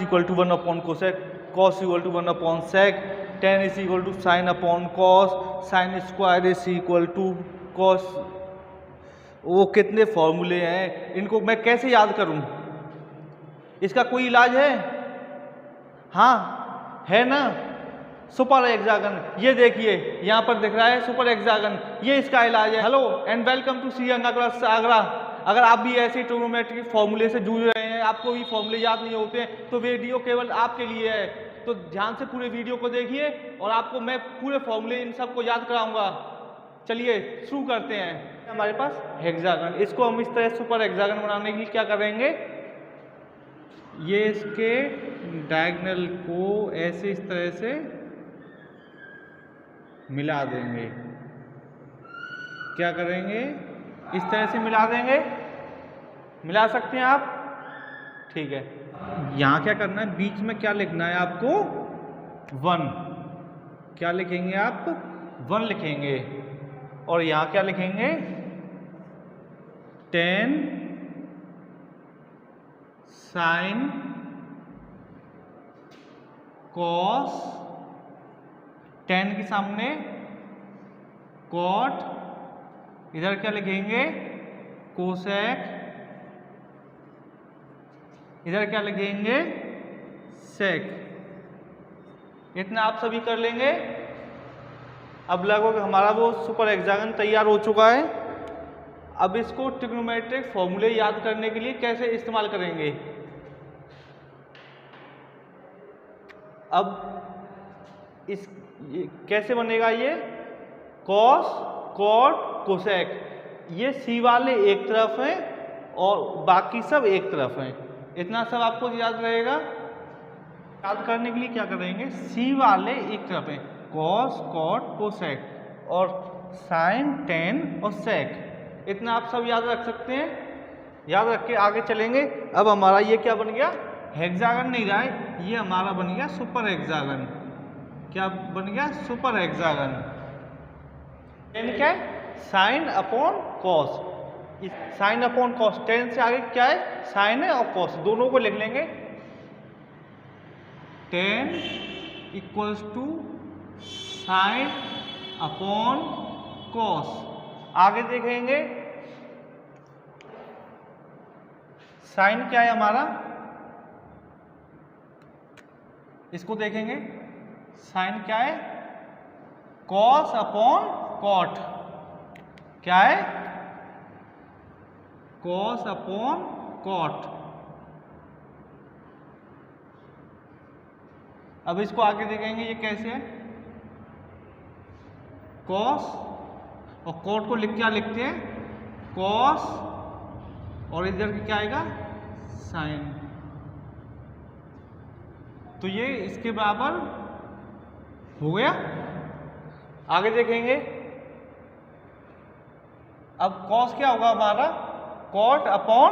Equal to 1 upon cosec, cos equal to 1 upon sec, tan is equal to sine upon cos, sine square is equal to cos. वो कितने फॉर्मूले हैं, इनको मैं कैसे याद करूं? इसका कोई इलाज है? हाँ है ना, सुपर हेक्सागन। ये देखिए यहाँ पर दिख रहा है सुपर हेक्सागन, ये इसका इलाज है। हेलो एंड वेलकम टू सी आगरा। अगर आप भी ऐसे ट्रिग्नोमेट्रिक फॉर्मूले से जूझ रहे हैं, आपको भी फॉर्मूले याद नहीं होते, तो वीडियो केवल आपके लिए है। तो ध्यान से पूरे वीडियो को देखिए और आपको मैं पूरे फॉर्मूले इन सबको याद कराऊंगा। चलिए शुरू करते हैं। हमारे पास हेक्सागन, इसको हम इस तरह सुपर हेक्सागन बनाने के लिए क्या करेंगे, ये इसके डायगोनल को ऐसे इस तरह से मिला देंगे। क्या करेंगे, इस तरह से मिला देंगे। मिला सकते हैं आप, ठीक है। यहाँ क्या करना है, बीच में क्या लिखना है आपको, 1। क्या लिखेंगे आप, 1 लिखेंगे। और यहाँ क्या लिखेंगे, 10 साइन कॉस, 10 के सामने कॉट, इधर क्या लिखेंगे, कोसेक, इधर क्या लिखेंगे, सेक। इतना आप सभी कर लेंगे। अब लगभग हमारा वो सुपर हेक्सागन तैयार हो चुका है। अब इसको ट्रिग्नोमेट्रिक फॉर्मूले याद करने के लिए कैसे इस्तेमाल करेंगे। अब कैसे बनेगा ये, कॉस कॉट कोसेक, ये सी वाले एक तरफ हैं और बाकी सब एक तरफ हैं। इतना सब आपको याद रहेगा। याद करने के लिए क्या करेंगे, सी वाले एक तरफ हैं, कॉस कॉट कोसेक, और साइन टेन और सेक। इतना आप सब याद रख सकते हैं। याद रख के आगे चलेंगे। अब हमारा ये क्या बन गया, हेक्सागन नहीं रहा है, ये हमारा बन गया सुपर हेक्सागन। क्या बन गया, सुपर हेक्सागन। क्या है, sign upon cos, sign upon cos, 10 से आगे क्या है, साइन है और कॉस, दोनों को लिख लेंगे। 10 equals to sine upon cos. आगे देखेंगे साइन क्या है हमारा, इसको देखेंगे, साइन क्या है, कॉस अपॉन कॉट। क्या है, कॉस अपॉन कॉट। अब इसको आगे देखेंगे ये कैसे है, कॉस और कॉट को क्या लिखते हैं, कॉस, और इधर क्या आएगा, साइन। तो ये इसके बराबर हो गया। आगे देखेंगे, अब कॉस क्या होगा हमारा, cot upon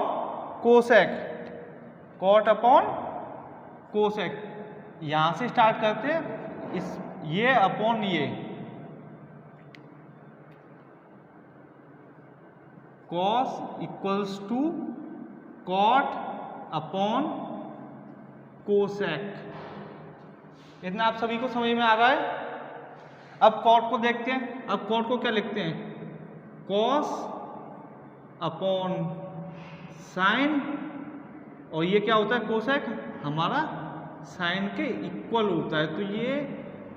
cosec, cot upon cosec. यहां से स्टार्ट करते हैं, इस ये अपॉन ये, cos equals to cot upon cosec. इतना आप सभी को समझ में आ रहा है। अब कॉट को देखते हैं। अब कॉट को क्या लिखते हैं, कॉस अपॉन साइन, और ये क्या होता है, कोसेक हमारा साइन के इक्वल होता है। तो ये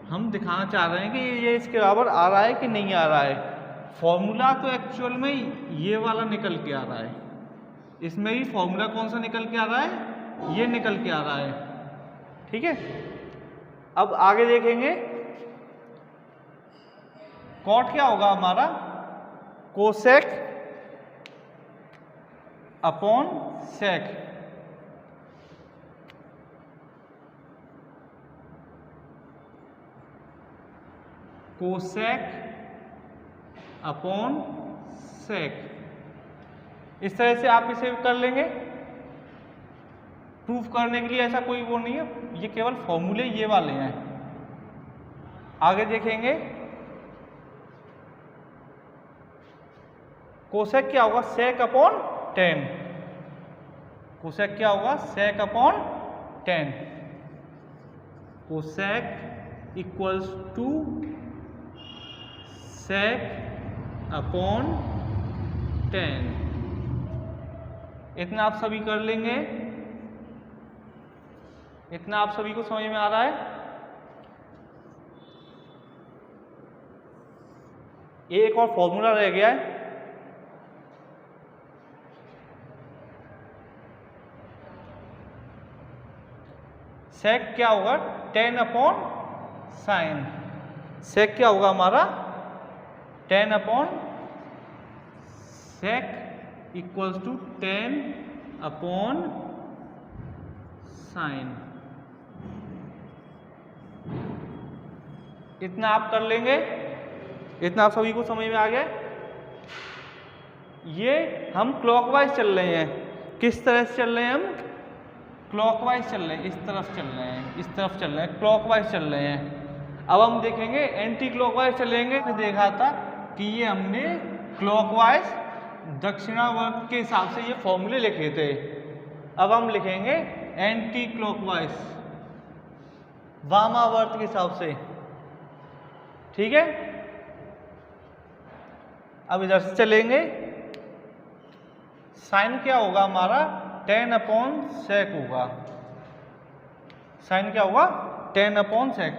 हम दिखाना चाह रहे हैं कि ये इसके बराबर आ रहा है कि नहीं आ रहा है। फॉर्मूला तो एक्चुअल में ये वाला निकल के आ रहा है, इसमें भी फॉर्मूला कौन सा निकल के आ रहा है, ये निकल के आ रहा है। ठीक है, अब आगे देखेंगे, कॉट क्या होगा हमारा, cosec upon sec. Cosec upon sec. इस तरह से आप इसे कर लेंगे। प्रूफ करने के लिए ऐसा कोई वो नहीं है, ये केवल फॉर्मूले ये वाले हैं। आगे देखेंगे, कोसेक क्या होगा, सेक अपॉन टेन। कोसेक क्या होगा, sec upon 10 cosec equals to sec upon 10। इतना आप सभी कर लेंगे। इतना आप सभी को समझ में आ रहा है। एक और फॉर्मूला रह गया है, सेक क्या होगा 10 अपॉन साइन। सेक क्या होगा हमारा 10 upon sec equals to 10 upon sine. इतना आप कर लेंगे। इतना आप सभी को समझ में आ गया। ये हम क्लॉकवाइज चल रहे हैं। किस तरह से चल रहे हैं हम? क्लॉकवाइज चल रहे हैं। इस तरफ चल रहे हैं, इस तरफ चल रहे हैं, क्लॉकवाइज चल रहे हैं। अब हम देखेंगे एंटी क्लॉकवाइज चलेंगे। तो देखा था कि ये हमने क्लॉकवाइज दक्षिणावर्त के हिसाब से ये फॉर्मूले लिखे थे। अब हम लिखेंगे एंटी क्लॉकवाइज वामावर्त के हिसाब से। ठीक है, अब इधर से चलेंगे। साइन क्या होगा हमारा 10 अपॉन सेक होगा। साइन क्या होगा 10 upon sec.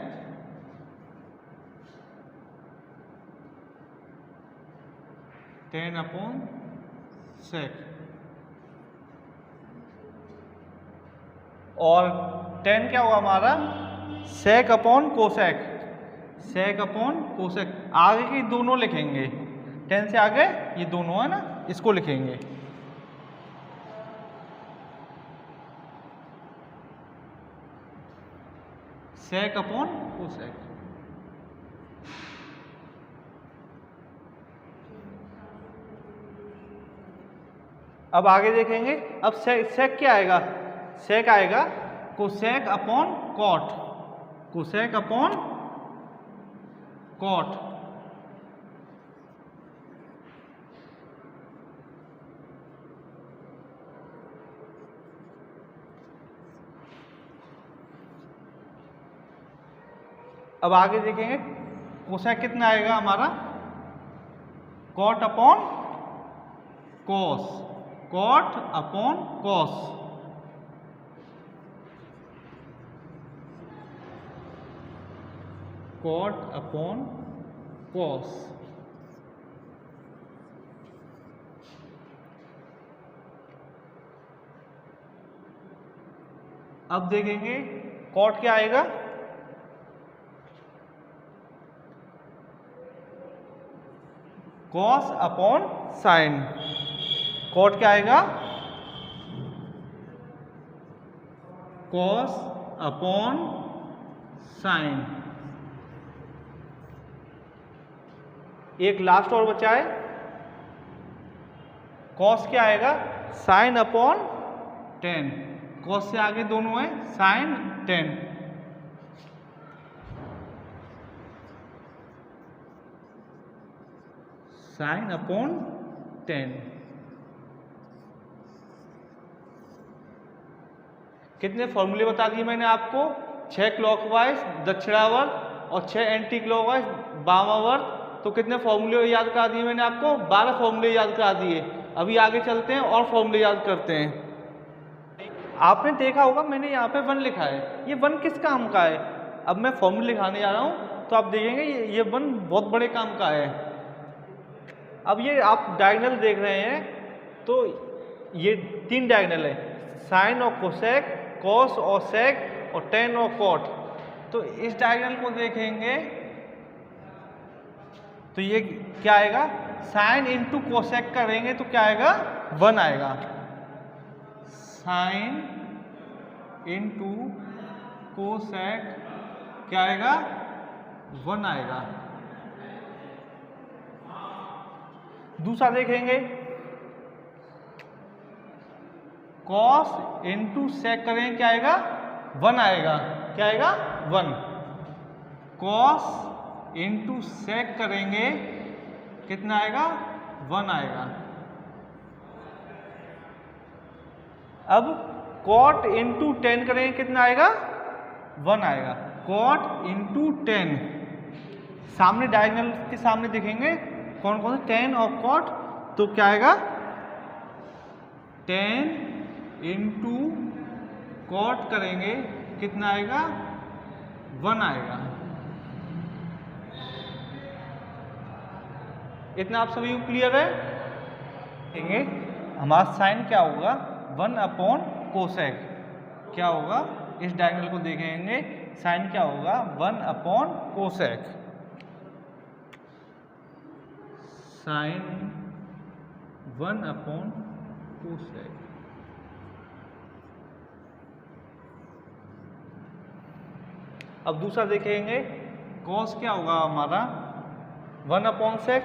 Tan upon sec. और 10 क्या होगा हमारा sec upon cosec. Sec upon cosec. आगे की दोनों लिखेंगे। 10 से आगे ये दोनों है ना, इसको लिखेंगे। Sec upon cosec. अब आगे देखेंगे। अब सेक क्या आएगा? सेक आएगा cosec upon cot. Cosec upon cot. अब आगे देखेंगे कोसेक कितना आएगा हमारा cot upon cos. Cot upon cos. Cot upon cos. अब देखेंगे कॉट क्या आएगा कॉस अपॉन साइन। कॉट क्या आएगा कॉस अपॉन साइन। एक लास्ट और बचा है। कॉस क्या आएगा साइन अपॉन 10। कॉस से आगे दोनों है साइन 10। Sine upon 10। कितने फॉर्मूले बता दिए मैंने आपको? 6 क्लॉकवाइज दक्षिणावर्त और 6 एंटी क्लॉकवाइज वामावर्त। तो कितने फॉर्मूले याद करा दिए मैंने आपको? 12 फॉर्मूले याद करा दिए। अभी आगे चलते हैं और फॉर्मूले याद करते हैं। आपने देखा होगा मैंने यहाँ पे 1 लिखा है। ये 1 किस काम का है? अब मैं फॉर्मूले लिखाने जा रहा हूँ तो आप देखेंगे ये 1 बहुत बड़े काम का है। अब ये आप डायगोनल देख रहे हैं तो ये 3 डायगोनल है, साइन और कोसेक, कॉस और सेक और टेन और कॉट। तो इस डायगोनल को देखेंगे तो ये क्या आएगा साइन इंटू कोसेक करेंगे तो क्या आएगा 1 आएगा। साइन इंटू कोसेक क्या आएगा 1 आएगा। दूसरा देखेंगे कॉस इंटू सेक करेंगे क्या आएगा 1 आएगा। क्या आएगा 1। कॉस इंटू सेक करेंगे कितना आएगा 1 आएगा। अब कॉट इंटू 10 करेंगे कितना आएगा 1 आएगा। कॉट इंटू 10 सामने डायगोनल के सामने देखेंगे कौन कौन से 10 और कॉट, तो क्या आएगा 10 इंटू कॉट करेंगे कितना आएगा 1 आएगा। इतना आप सभी को क्लियर है। देखेंगे हमारा साइन क्या होगा 1 अपॉन कोसेक, क्या होगा इस डायगोनल को देखेंगे साइन क्या होगा 1 upon cosec, sine 1 upon cosec. अब दूसरा देखेंगे कॉस क्या होगा हमारा 1 अपॉन सेक,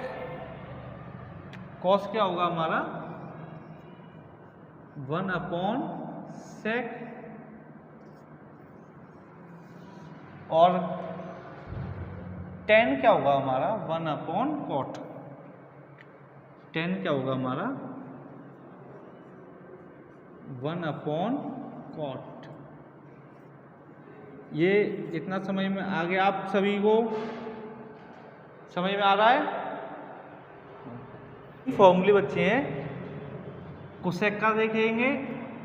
कॉस क्या होगा हमारा 1 अपॉन सेक, और tan क्या होगा हमारा 1 अपॉन कॉट, tan क्या होगा हमारा 1 अपॉन कॉट। ये इतना समझ में आ गया आप सभी को, समझ में आ रहा है। फॉर्मूले बच्चे हैं कोसेक का देखेंगे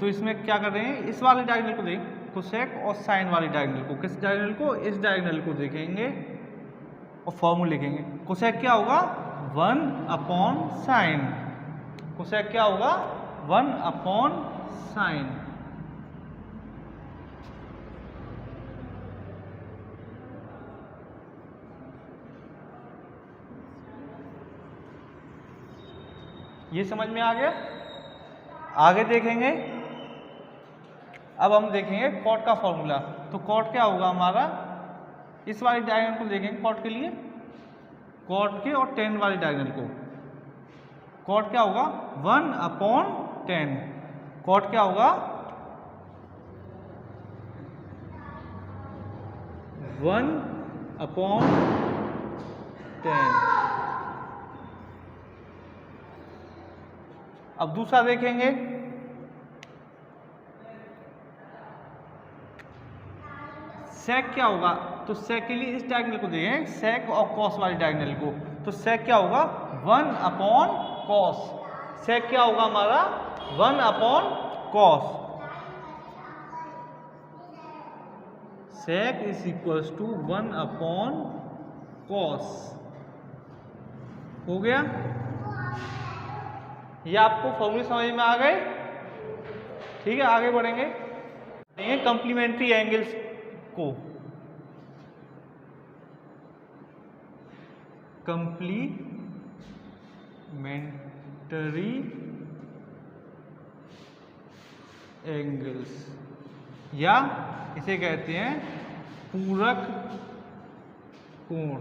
तो इसमें क्या कर रहे हैं इस वाले डायगोनल को देख कोसेक और साइन वाले डायगोनल को, किस डायगोनल को इस डायगोनल को देखेंगे और फॉर्मूला लिखेंगे। कोसेक क्या होगा 1 अपॉन साइन, कोसेक क्या होगा 1 अपॉन साइन। ये समझ में आ गया। आगे देखेंगे अब हम देखेंगे कॉट का फॉर्मूला। तो कॉट क्या होगा हमारा इस वाली डायगोनल को देखेंगे कॉट के लिए, कॉट के और 10 वाली डायगोनल को, कॉट क्या होगा 1 अपॉन 10, कॉट क्या होगा 1 अपॉन 10। अब दूसरा देखेंगे सेक क्या होगा, तो सेक के लिए इस डायगोनल को देखें सेक और कॉस वाली डायगोनल को, तो सेक क्या होगा 1 अपॉन कॉस, सेक क्या होगा हमारा 1 upon cos, sec is equals to 1 upon cos. हो गया, ये आपको फॉर्मूले समझ में आ गए। ठीक है, आगे बढ़ेंगे कंप्लीमेंट्री एंगल्स को। कंप्लीमेंट्री एंगल्स या इसे कहते हैं पूरक कोण।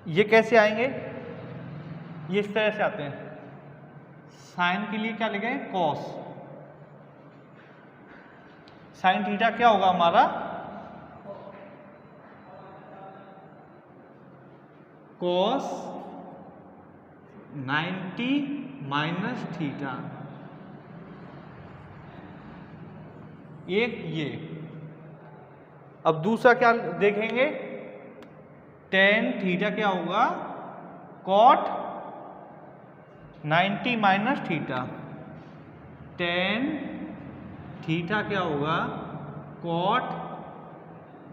ये कैसे आएंगे, ये इस तरह से आते हैं। साइन के लिए क्या लिखें कॉस, साइन थीटा क्या होगा हमारा कॉस 90 माइनस थीटा, एक ये। अब दूसरा क्या देखेंगे टेन थीटा क्या होगा cot 90 minus theta, tan theta क्या होगा कॉट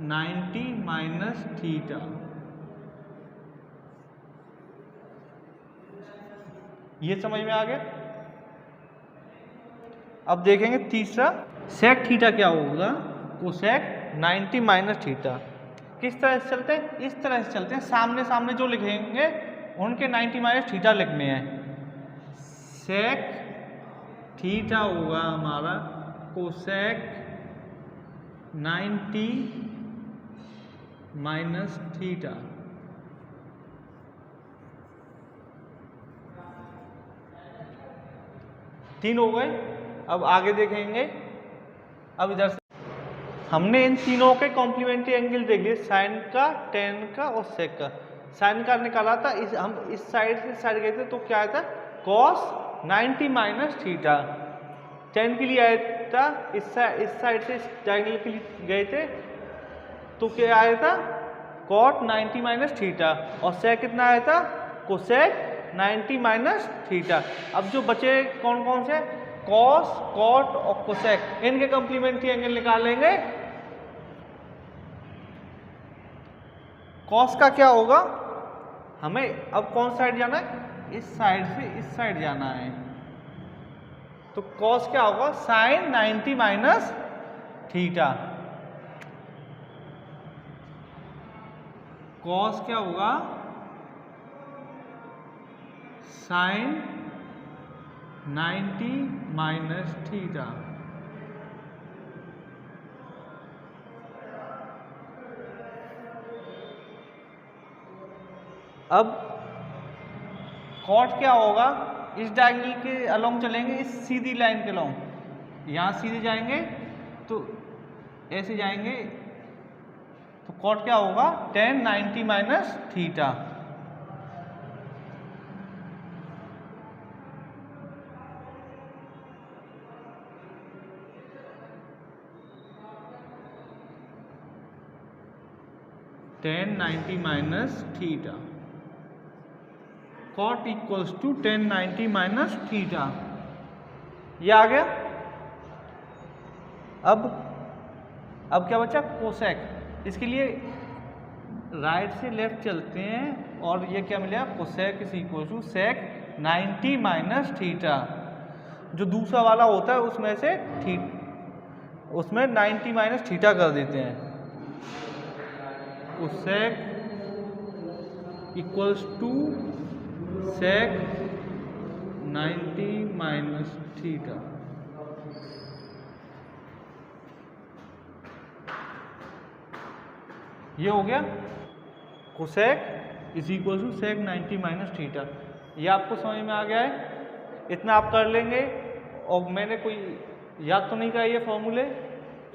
90 माइनस थीटा। ये समझ में आ गया। अब देखेंगे तीसरा सेक थीटा क्या होगा कोसेक 90 माइनस थीटा। किस तरह से चलते हैं, इस तरह से चलते हैं, सामने सामने जो लिखेंगे उनके 90 माइनस थीटा लिखने हैं। सेक थीटा होगा हमारा कोसेक 90 माइनस थीटा। तीन हो गए। अब आगे देखेंगे। अब इधर से हमने इन तीनों के कॉम्प्लीमेंट्री एंगल देख लिए, साइन का, टेन का और सेक का। साइन का निकाला था, हम इस साइड से साइड गए थे तो क्या आया था कॉस 90 माइनस थीटा। tan के लिए आया था, इस साइड से इस डायगोनल के लिए गए थे, तो क्या आया था cot 90 माइनस थीटा, और sec कितना आया था cosec 90 माइनस थीटा। अब जो बचे कौन कौन से, cos, cot और cosec, इनके कंप्लीमेंट्री एंगल निकाल लेंगे। cos का क्या होगा, हमें अब कौन साइड जाना है, इस साइड से इस साइड जाना है, तो cos क्या होगा sin 90 माइनस थीटा। cos क्या होगा sin 90 माइनस थीटा। अब cot क्या होगा, इस डायगोनल के अलोंग चलेंगे, इस सीधी लाइन के अलोंग, यहाँ सीधे जाएंगे तो ऐसे जाएंगे, तो cot क्या होगा tan 90 minus theta. tan 90 minus theta, cot equals to tan 90 minus theta. ये आ गया। अब क्या बचा, कोसेक। इसके लिए राइट से लेफ्ट चलते हैं, और ये क्या मिलेगा, cosec is equal to sec 90 minus theta. जो दूसरा वाला होता है उसमें से उसमें 90 माइनस थीटा कर देते हैं, cosec equals to sec 90 minus theta. ये हो गया cosec is equal to sec 90 minus theta. ये आपको समझ में आ गया है, इतना आप कर लेंगे। और मैंने कोई याद तो नहीं करा ये फॉर्मूले,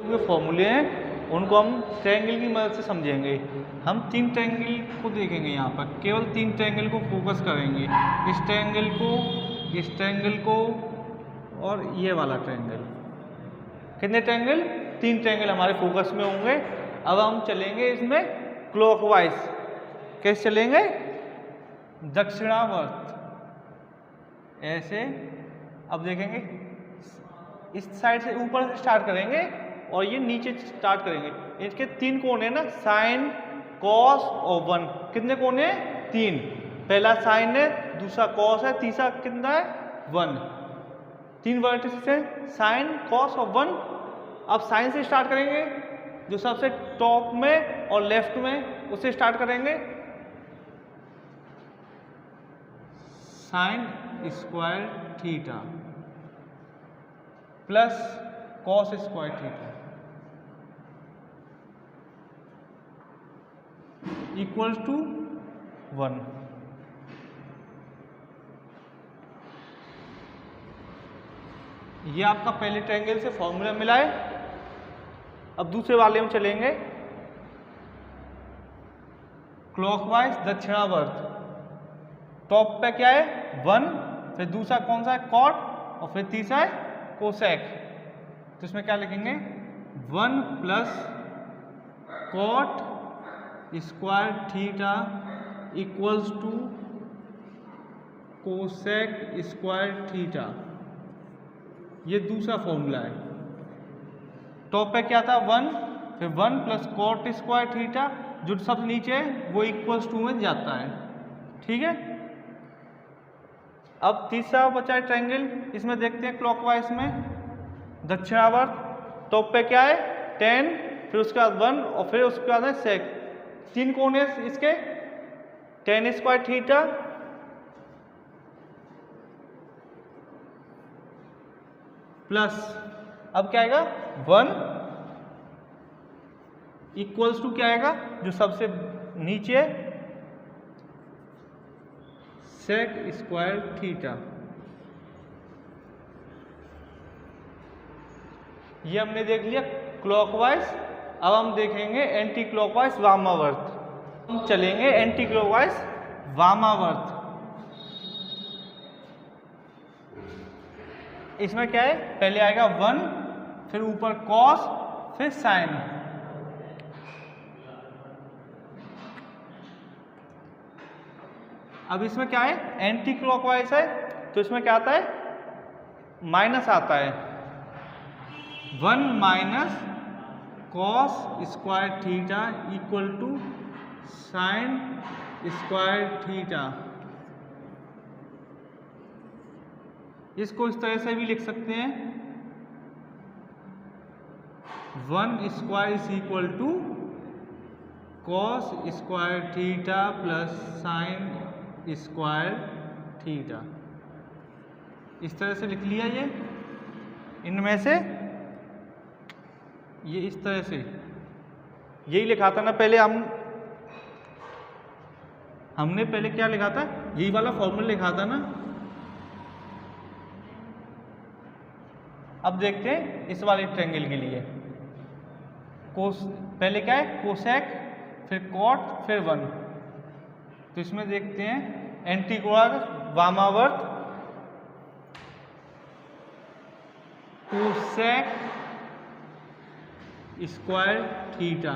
जो फॉर्मूले हैं उनको हम ट्रायंगल की मदद से समझेंगे। हम 3 ट्रायंगल को देखेंगे, यहाँ पर केवल 3 ट्रायंगल को फोकस करेंगे, इस ट्रायंगल को, इस ट्रायंगल को और ये वाला ट्रायंगल। कितने ट्रायंगल, 3 ट्रायंगल हमारे फोकस में होंगे। अब हम चलेंगे इसमें क्लॉकवाइज। कैसे चलेंगे, दक्षिणावर्त ऐसे। अब देखेंगे इस साइड से ऊपर से स्टार्ट करेंगे और ये नीचे स्टार्ट करेंगे। इसके 3 कोण है ना, साइन, कॉस और 1। कितने कोण है, 3। पहला साइन है, दूसरा कॉस है, तीसरा कितना है, 1। 3 वर्टिसेस है, साइन, कॉस और 1। अब साइन से स्टार्ट करेंगे, जो सबसे टॉप में और लेफ्ट में, उससे स्टार्ट करेंगे। Sine square theta plus cos square theta equal to 1। ये आपका पहले ट्रायंगल से फॉर्मूला मिला है। अब दूसरे वाले में चलेंगे, क्लॉकवाइज दक्षिणावर्त। टॉप पे क्या है, 1, फिर दूसरा कौन सा है, कॉट, और फिर तीसरा है कोसेक। तो इसमें क्या लिखेंगे, 1 plus cot square theta equals to cosec square theta. ये दूसरा फॉर्मूला है। टॉप पे क्या था, 1, फिर 1 प्लस कॉट स्क्वायर थीटा, जो सबसे नीचे है वो इक्वल्स टू में जाता है। ठीक है। अब तीसरा बचा है ट्रायंगल, इसमें देखते हैं क्लॉकवाइज में दक्षिणावर्त। टॉप पे क्या है, 10, फिर उसके बाद 1 और फिर उसके बाद है सेक। 3 कोण है इसके, tan स्क्वायर थीटा प्लस, अब क्या आएगा, 1 इक्वल्स टू क्या आएगा, जो सबसे नीचे सेक स्क्वायर थीटा। ये हमने देख लिया क्लॉकवाइज। अब हम देखेंगे एंटी क्लॉकवाइज वामावर्त। हम चलेंगे एंटी क्लॉकवाइज वामावर्त। इसमें क्या है, पहले आएगा 1, फिर ऊपर कॉस, फिर साइन। अब इसमें क्या है, एंटी क्लॉकवाइज है, तो इसमें क्या आता है, माइनस आता है। 1 minus cos square theta equal to sine square theta. इसको इस तरह से भी लिख सकते हैं, 1 square is equal to cos square theta plus sine square theta. इस तरह से लिख लिया ये, इनमें से ये इस तरह से यही लिखा था ना पहले, हमने पहले क्या लिखा था, यही वाला फॉर्मूला लिखा था ना। अब देखते हैं इस वाले ट्रायंगल के लिए, कोस पहले क्या है, कोसेक, फिर कॉट, फिर 1। तो इसमें देखते हैं एंटी क्लॉकवाइज वामावर्त, कोसेक स्क्वायर थीटा।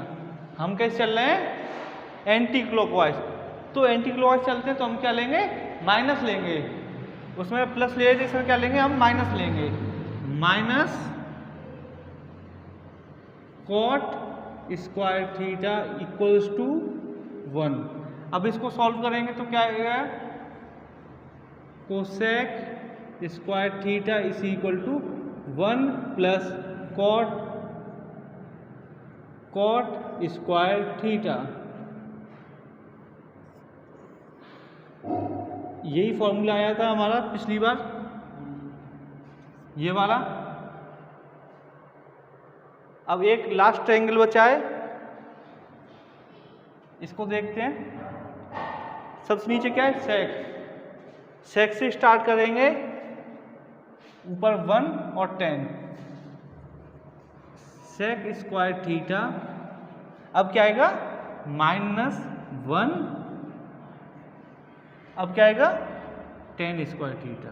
हम कैसे चल रहे हैं, एंटी क्लॉकवाइज। तो एंटी क्लॉकवाइज चलते हैं तो हम क्या लेंगे, माइनस लेंगे, उसमें प्लस ले रहे, इसमें क्या लेंगे हम, माइनस लेंगे। Minus cot square theta equals to 1। अब इसको सॉल्व करेंगे तो क्या आएगा, cosec square theta is equal to 1 plus cot square theta. यही फॉर्मूला आया था हमारा पिछली बार, ये वाला। अब एक लास्ट ट्रायंगल बचा है, इसको देखते हैं। सबसे नीचे क्या है, सेक। सेक से स्टार्ट करेंगे, ऊपर 1 और 10, सेक स्क्वायर थीटा। अब क्या आएगा, -1, अब क्या आएगा, tan square theta.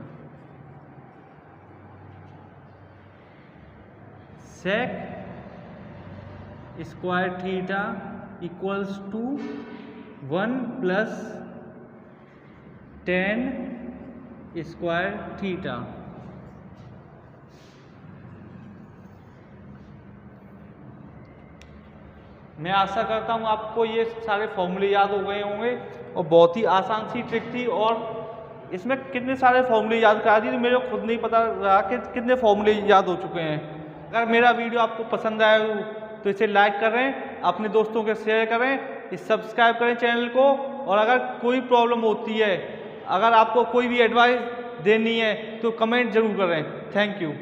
Sec square theta equals to 1 plus tan square theta. मैं आशा करता हूँ आपको ये सारे फॉर्मूले याद हो गए होंगे, और बहुत ही आसान सी ट्रिक थी, और इसमें कितने सारे फॉर्मूले याद करा दिए, तो मेरे को खुद नहीं पता रहा कि कितने फॉर्मूले याद हो चुके हैं। अगर मेरा वीडियो आपको पसंद आया हो तो इसे लाइक करें, अपने दोस्तों के शेयर करें, इस सब्सक्राइब करें चैनल को। और अगर कोई प्रॉब्लम होती है, अगर आपको कोई भी एडवाइस देनी है तो कमेंट जरूर करें। Thank you.